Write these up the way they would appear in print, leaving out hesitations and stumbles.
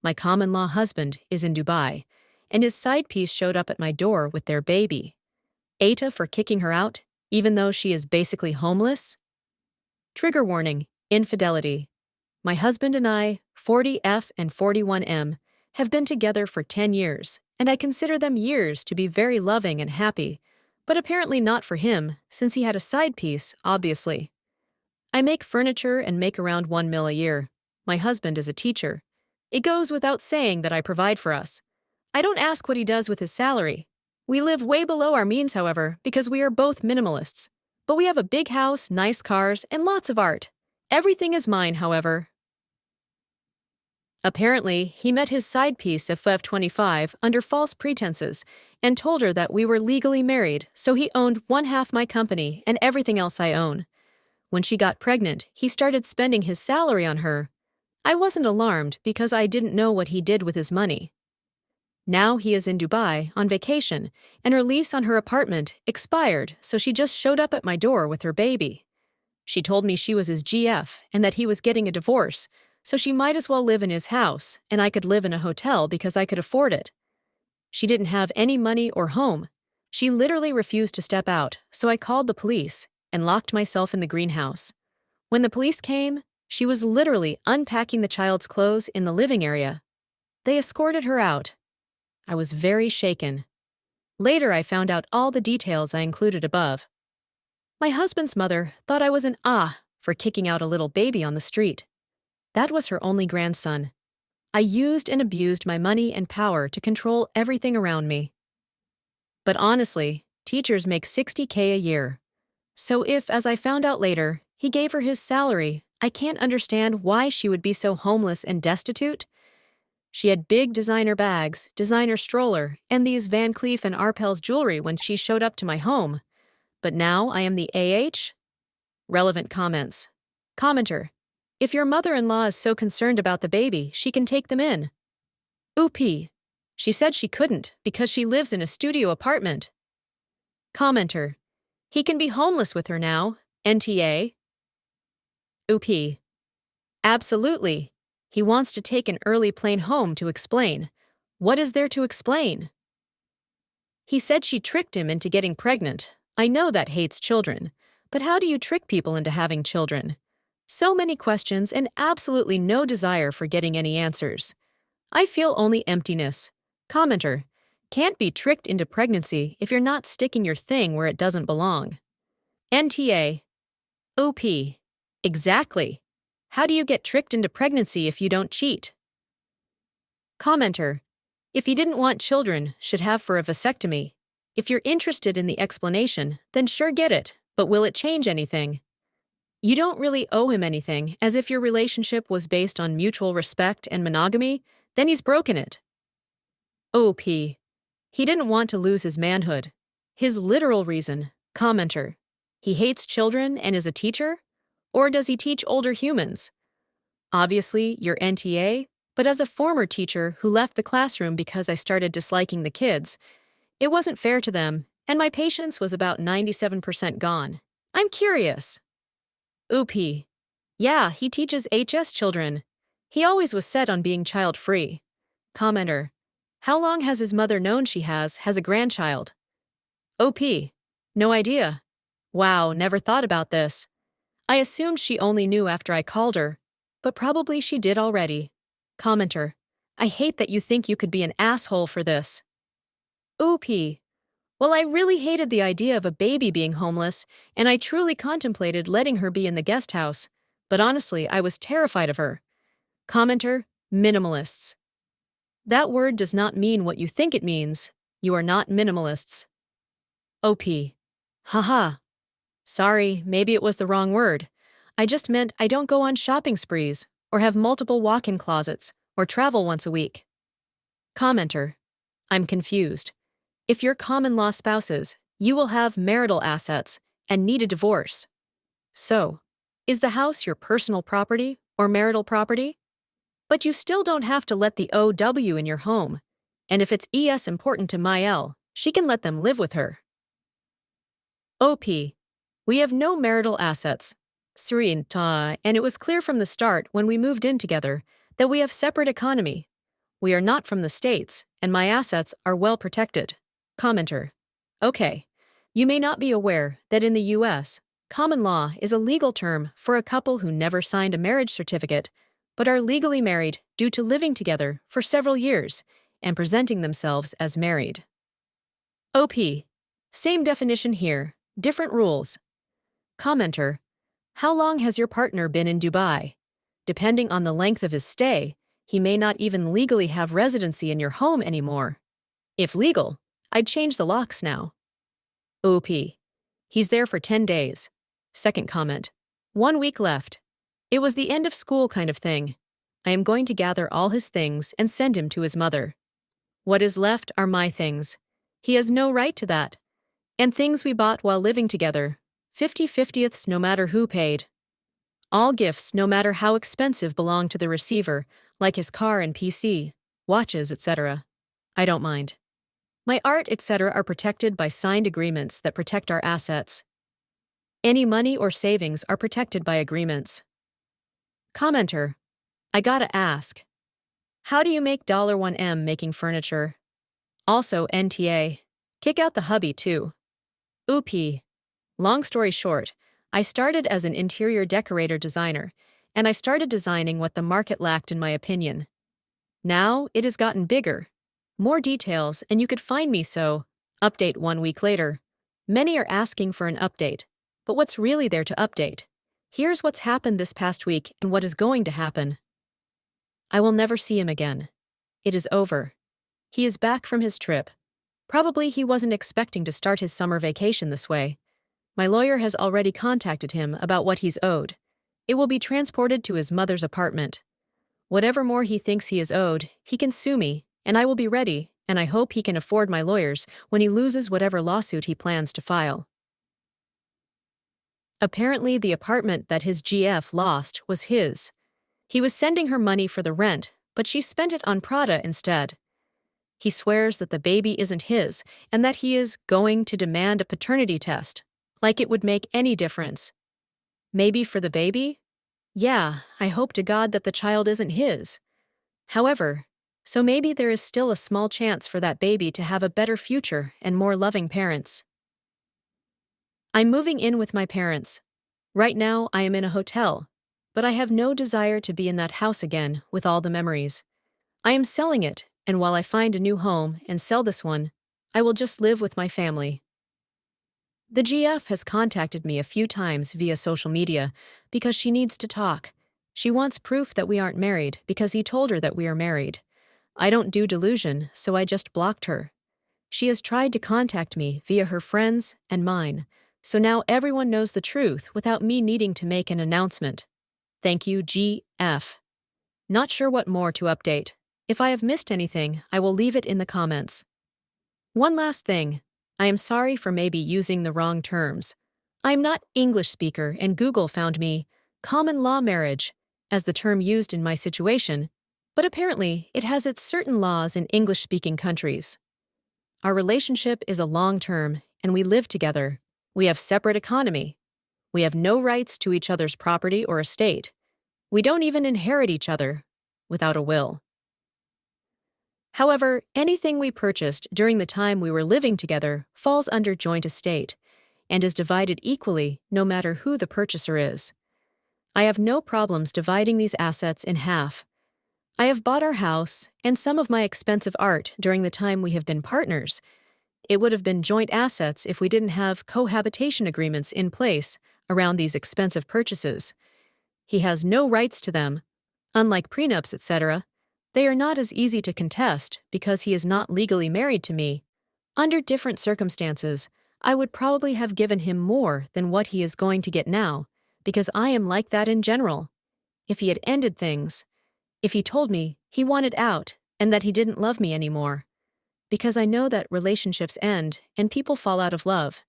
My common-law husband is in Dubai, and his side piece showed up at my door with their baby. AITA for kicking her out, even though she is basically homeless? Trigger warning, infidelity. My husband and I, 40F and 41M, have been together for 10 years, and I consider them years to be very loving and happy, but apparently not for him, since he had a side piece, obviously. I make furniture and make around 1 mil a year. My husband is a teacher. It goes without saying that I provide for us. I don't ask what he does with his salary. We live way below our means, however, because we are both minimalists. But we have a big house, nice cars, and lots of art. Everything is mine, however. Apparently, he met his side piece of FF25 under false pretenses and told her that we were legally married, so he owned one half my company and everything else I own. When she got pregnant, he started spending his salary on her. I wasn't alarmed because I didn't know what he did with his money. Now he is in Dubai on vacation, and her lease on her apartment expired, so she just showed up at my door with her baby. She told me she was his GF and that he was getting a divorce, so she might as well live in his house, and I could live in a hotel because I could afford it. She didn't have any money or home. She literally refused to step out, so I called the police and locked myself in the greenhouse. When the police came, she was literally unpacking the child's clothes in the living area. They escorted her out. I was very shaken. Later, I found out all the details I included above. My husband's mother thought I was an for kicking out a little baby on the street. That was her only grandson. I used and abused my money and power to control everything around me. But honestly, teachers make $60K a year. So if, as I found out later, he gave her his salary, I can't understand why she would be so homeless and destitute. She had big designer bags, designer stroller, and these Van Cleef and Arpels jewelry when she showed up to my home. But now I am the AH? Relevant comments. Commenter. If your mother-in-law is so concerned about the baby, she can take them in. Oopie. She said she couldn't because she lives in a studio apartment. Commenter. He can be homeless with her now. NTA. Oopie. Absolutely. He wants to take an early plane home to explain. What is there to explain? He said she tricked him into getting pregnant. I know that hates children, but how do you trick people into having children? So many questions and absolutely no desire for getting any answers. I feel only emptiness. Commenter. Can't be tricked into pregnancy if you're not sticking your thing where it doesn't belong. NTA. OP. Exactly. How do you get tricked into pregnancy if you don't cheat? Commenter. If he didn't want children, should have for a vasectomy. If you're interested in the explanation, then sure get it, but will it change anything? You don't really owe him anything, as if your relationship was based on mutual respect and monogamy, then he's broken it. OP. He didn't want to lose his manhood. His literal reason. Commenter. He hates children and is a teacher? Or does he teach older humans? Obviously, you're NTA, but as a former teacher who left the classroom because I started disliking the kids, it wasn't fair to them, and my patience was about 97% gone. I'm curious. OP. Yeah, he teaches HS children. He always was set on being child-free. Commenter. How long has his mother known she has a grandchild? OP. No idea. Wow, never thought about this. I assumed she only knew after I called her, but probably she did already. Commenter. I hate that you think you could be an asshole for this. OP. Well, I really hated the idea of a baby being homeless, and I truly contemplated letting her be in the guest house, but honestly, I was terrified of her. Commenter. Minimalists. That word does not mean what you think it means. You are not minimalists. OP. Haha. Sorry, maybe it was the wrong word. I just meant I don't go on shopping sprees, or have multiple walk-in closets, or travel once a week. Commenter. I'm confused. If you're common-law spouses, you will have marital assets and need a divorce. So, is the house your personal property or marital property? But you still don't have to let the OW in your home, and if it's ES important to Mael, she can let them live with her. OP. We have no marital assets. And it was clear from the start when we moved in together that we have separate economy. We are not from the States, and my assets are well protected. Commenter. Okay. You may not be aware that in the US, common law is a legal term for a couple who never signed a marriage certificate, but are legally married due to living together for several years and presenting themselves as married. OP. Same definition here, different rules. Commenter. How long has your partner been in Dubai? Depending on the length of his stay, he may not even legally have residency in your home anymore. If legal, I'd change the locks now. OP. He's there for 10 days. Second comment. 1 week left. It was the end of school kind of thing. I am going to gather all his things and send him to his mother. What is left are my things. He has no right to that. And things we bought while living together. 50/50ths no matter who paid. All gifts, no matter how expensive, belong to the receiver, like his car and PC, watches, etc. I don't mind. My art, etc. are protected by signed agreements that protect our assets. Any money or savings are protected by agreements. Commenter. I gotta ask. How do you make $1M making furniture? Also NTA. Kick out the hubby too. OP. Long story short, I started as an interior decorator designer, and I started designing what the market lacked in my opinion. Now it has gotten bigger. More details, and you could find me so. Update 1 week later. Many are asking for an update, but what's really there to update? Here's what's happened this past week and what is going to happen. I will never see him again. It is over. He is back from his trip. Probably he wasn't expecting to start his summer vacation this way. My lawyer has already contacted him about what he's owed. It will be transported to his mother's apartment. Whatever more he thinks he is owed, he can sue me, and I will be ready, and I hope he can afford my lawyers when he loses whatever lawsuit he plans to file. Apparently, the apartment that his GF lost was his. He was sending her money for the rent, but she spent it on Prada instead. He swears that the baby isn't his and that he is going to demand a paternity test, like it would make any difference. Maybe for the baby? Yeah, I hope to God that the child isn't his. However, so maybe there is still a small chance for that baby to have a better future and more loving parents. I'm moving in with my parents. Right now, I am in a hotel, but I have no desire to be in that house again with all the memories. I am selling it, and while I find a new home and sell this one, I will just live with my family. The GF has contacted me a few times via social media because she needs to talk. She wants proof that we aren't married because he told her that we are married. I don't do delusion, so I just blocked her. She has tried to contact me via her friends and mine, so now everyone knows the truth without me needing to make an announcement. Thank you, GF. Not sure what more to update. If I have missed anything, I will leave it in the comments. One last thing. I am sorry for maybe using the wrong terms. I am not English speaker and Google found me common law marriage as the term used in my situation, but apparently it has its certain laws in English-speaking countries. Our relationship is a long-term and we live together. We have separate economy. We have no rights to each other's property or estate. We don't even inherit each other without a will. However, anything we purchased during the time we were living together falls under joint estate and is divided equally no matter who the purchaser is. I have no problems dividing these assets in half. I have bought our house and some of my expensive art during the time we have been partners. It would have been joint assets if we didn't have cohabitation agreements in place around these expensive purchases. He has no rights to them. Unlike prenups, etc., they are not as easy to contest because he is not legally married to me. Under different circumstances, I would probably have given him more than what he is going to get now, because I am like that in general. If he had ended things, if he told me he wanted out and that he didn't love me anymore, because I know that relationships end and people fall out of love.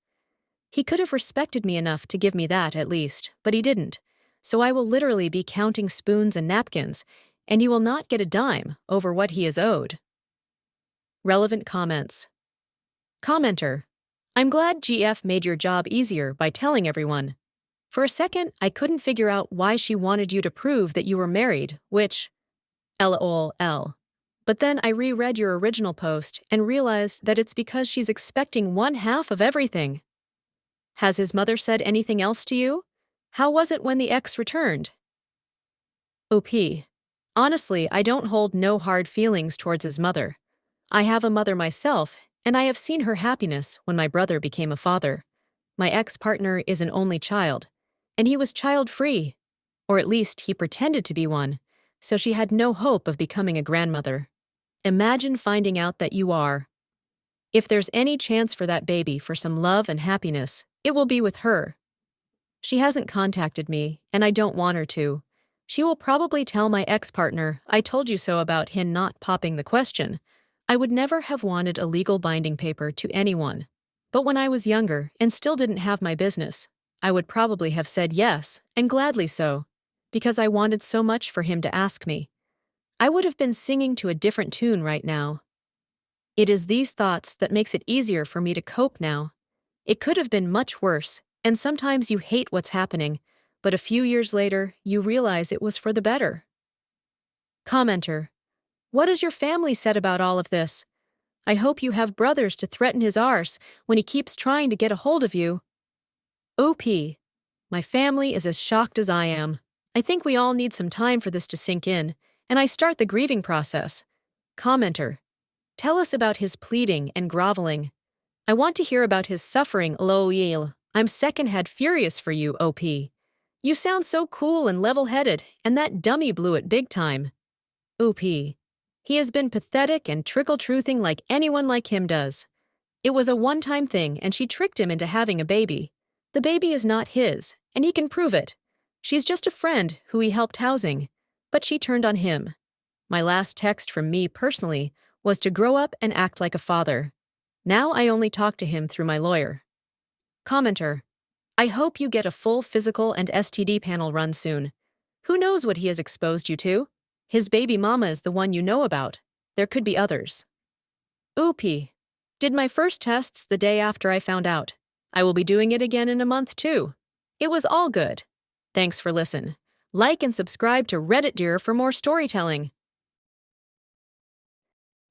He could have respected me enough to give me that at least, but he didn't, so I will literally be counting spoons and napkins, and he will not get a dime over what he is owed. Relevant comments. Commenter. I'm glad GF made your job easier by telling everyone. For a second, I couldn't figure out why she wanted you to prove that you were married, which... LOL. But then I reread your original post and realized that it's because she's expecting one half of everything. Has his mother said anything else to you? How was it when the ex returned? OP. Honestly, I don't hold no hard feelings towards his mother. I have a mother myself, and I have seen her happiness when my brother became a father. My ex-partner is an only child, and he was child-free, or at least he pretended to be one, so she had no hope of becoming a grandmother. Imagine finding out that you are. If there's any chance for that baby for some love and happiness, it will be with her. She hasn't contacted me, and I don't want her to. She will probably tell my ex-partner I told you so about him not popping the question. I would never have wanted a legal binding paper to anyone. But when I was younger and still didn't have my business, I would probably have said yes, and gladly so, because I wanted so much for him to ask me. I would have been singing to a different tune right now. It is these thoughts that makes it easier for me to cope now. It could have been much worse, and sometimes you hate what's happening, but a few years later, you realize it was for the better. Commenter. What has your family said about all of this? I hope you have brothers to threaten his arse when he keeps trying to get a hold of you. OP. My family is as shocked as I am. I think we all need some time for this to sink in, and I start the grieving process. Commenter. Tell us about his pleading and groveling. I want to hear about his suffering, lol. I'm second-hand furious for you, OP. You sound so cool and level-headed, and that dummy blew it big time. OP. He has been pathetic and trickle-truthing like anyone like him does. It was a one-time thing, and she tricked him into having a baby. The baby is not his, and he can prove it. She's just a friend who he helped housing, but she turned on him. My last text from me personally was to grow up and act like a father. Now I only talk to him through my lawyer. Commenter. I hope you get a full physical and STD panel run soon. Who knows what he has exposed you to? His baby mama is the one you know about. There could be others. OP. Did my first tests the day after I found out. I will be doing it again in a month too. It was all good. Thanks for listening. Like and subscribe to Reddit Dear for more storytelling.